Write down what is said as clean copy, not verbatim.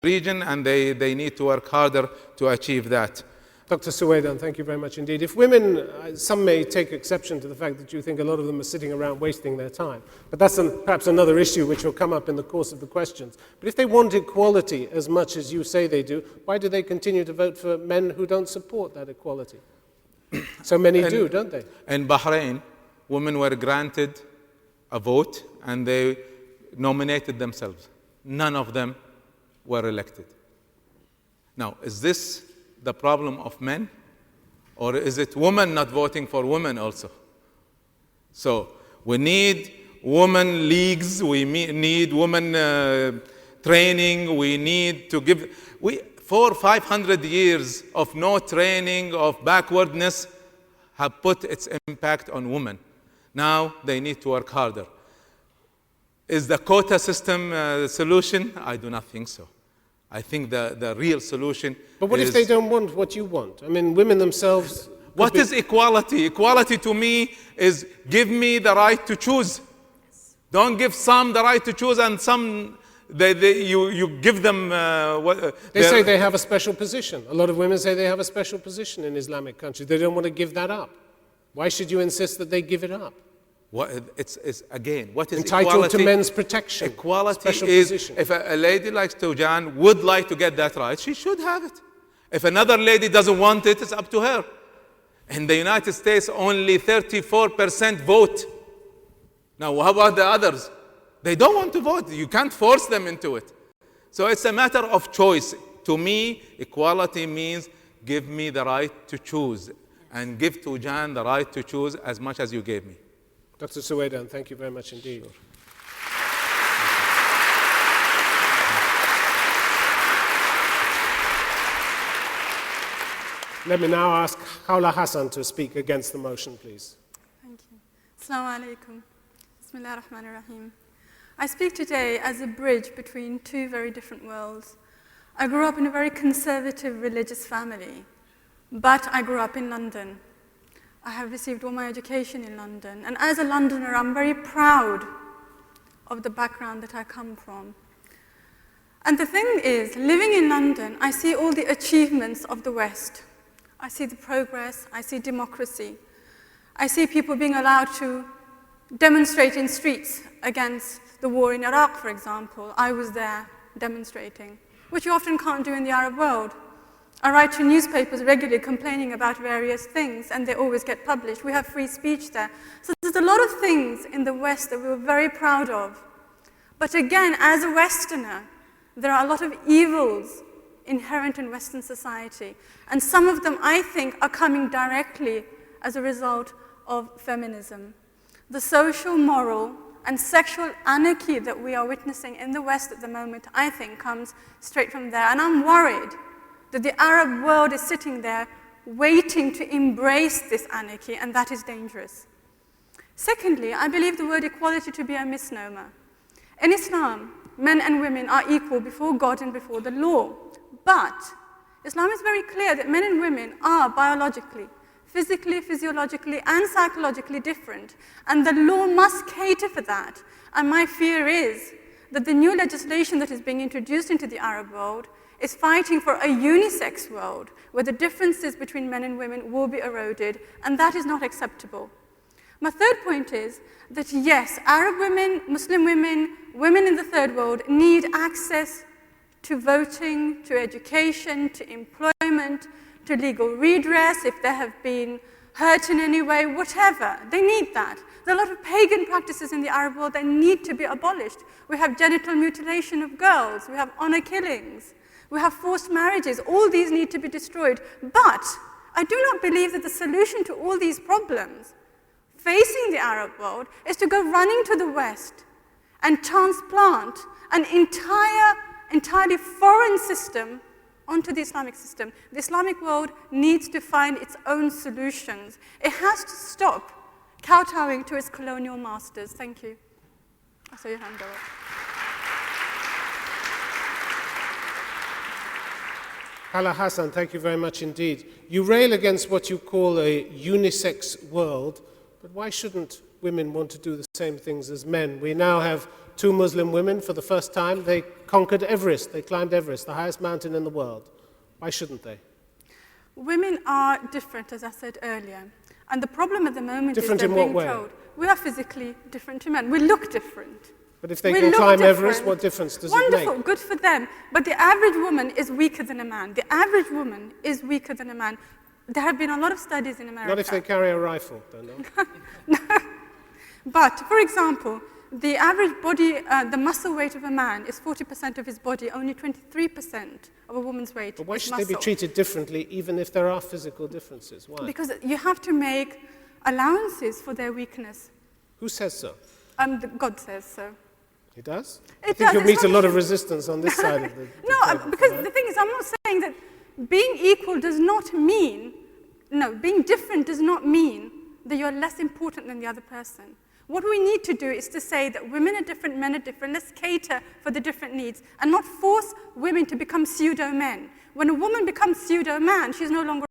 region, and they need to work harder to achieve that. Dr. Suwaidan, thank you very much indeed. If women, some may take exception to the fact that you think a lot of them are sitting around wasting their time, but that's perhaps another issue which will come up in the course of the questions. But if they want equality as much as you say they do, why do they continue to vote for men who don't support that equality? So many do, don't they? In Bahrain, women were granted a vote and they nominated themselves. None of them were elected. Now, is this the problem of men? Or is it women not voting for women also? So we need women leagues, we need women training, we need to give... 400-500 years of no training, of backwardness have put its impact on women. Now they need to work harder. Is the quota system the solution? I do not think so. I think the real solution But what if they don't want what you want? I mean, women themselves... What is equality? Equality to me is give me the right to choose. Don't give some the right to choose and some... you give them... They say they have a special position. A lot of women say they have a special position in Islamic countries. They don't want to give that up. Why should you insist that they give it up? Again, what is entitled equality? To men's protection. Equality special is, position. If a lady like Toujan would like to get that right, she should have it. If another lady doesn't want it, it's up to her. In the United States, only 34% vote. Now, how about the others? They don't want to vote. You can't force them into it. So it's a matter of choice. To me, equality means give me the right to choose and give Toujan the right to choose as much as you gave me. Dr. Suwaidan, thank you very much indeed. Sure. Let me now ask Khola Hassan to speak against the motion, please. Thank you. Assalamu alaikum. Bismillah ar-Rahman ar-Rahim. I speak today as a bridge between two very different worlds. I grew up in a very conservative religious family, but I grew up in London. I have received all my education in London, and as a Londoner, I'm very proud of the background that I come from. And the thing is, living in London, I see all the achievements of the West. I see the progress, I see democracy. I see people being allowed to demonstrate in streets against the war in Iraq, for example. I was there demonstrating, which you often can't do in the Arab world. I write to newspapers regularly complaining about various things, and they always get published. We have free speech there. So there's a lot of things in the West that we were very proud of. But again, as a Westerner, there are a lot of evils inherent in Western society. And some of them, I think, are coming directly as a result of feminism. The social, moral, and sexual anarchy that we are witnessing in the West at the moment, I think, comes straight from there. And I'm worried that the Arab world is sitting there waiting to embrace this anarchy, and that is dangerous. Secondly, I believe the word equality to be a misnomer. In Islam, men and women are equal before God and before the law. But Islam is very clear that men and women are biologically, physically, physiologically, and psychologically different, and the law must cater for that. And my fear is that the new legislation that is being introduced into the Arab world is fighting for a unisex world where the differences between men and women will be eroded, and that is not acceptable. My third point is that yes, Arab women, Muslim women, women in the third world need access to voting, to education, to employment, to legal redress if they have been hurt in any way, whatever. They need that. There are a lot of pagan practices in the Arab world that need to be abolished. We have genital mutilation of girls, we have honor killings, we have forced marriages. All these need to be destroyed. But I do not believe that the solution to all these problems facing the Arab world is to go running to the West and transplant an entirely foreign system onto the Islamic system. The Islamic world needs to find its own solutions. It has to stop kowtowing to its colonial masters. Thank you. I saw your hand go up. Khola Hassan, thank you very much indeed. You rail against what you call a unisex world, but why shouldn't women want to do the same things as men? We now have two Muslim women, for the first time, they conquered Everest. They climbed Everest, the highest mountain in the world. Why shouldn't they? Women are different, as I said earlier. And the problem at the moment different is they're being in what way? told we are physically different to men. We look different. But if they can climb Everest, what difference does it make? Wonderful, good for them. But the average woman is weaker than a man. The average woman is weaker than a man. There have been a lot of studies in America. Not if they carry a rifle, don't they? No. But, for example, the average body, the muscle weight of a man is 40% of his body, only 23% of a woman's weight. But why is should muscle. they be treated differently, even if there are physical differences? Why? Because you have to make allowances for their weakness. Who says so? God says so. He does? It I think you'll does. meet a lot of resistance on this side of the No, because the thing is, I'm not saying that being equal does not mean, no, being different does not mean that you're less important than the other person. What we need to do is to say that women are different, men are different, let's cater for the different needs, and not force women to become pseudo-men. When a woman becomes pseudo-man, she's no longer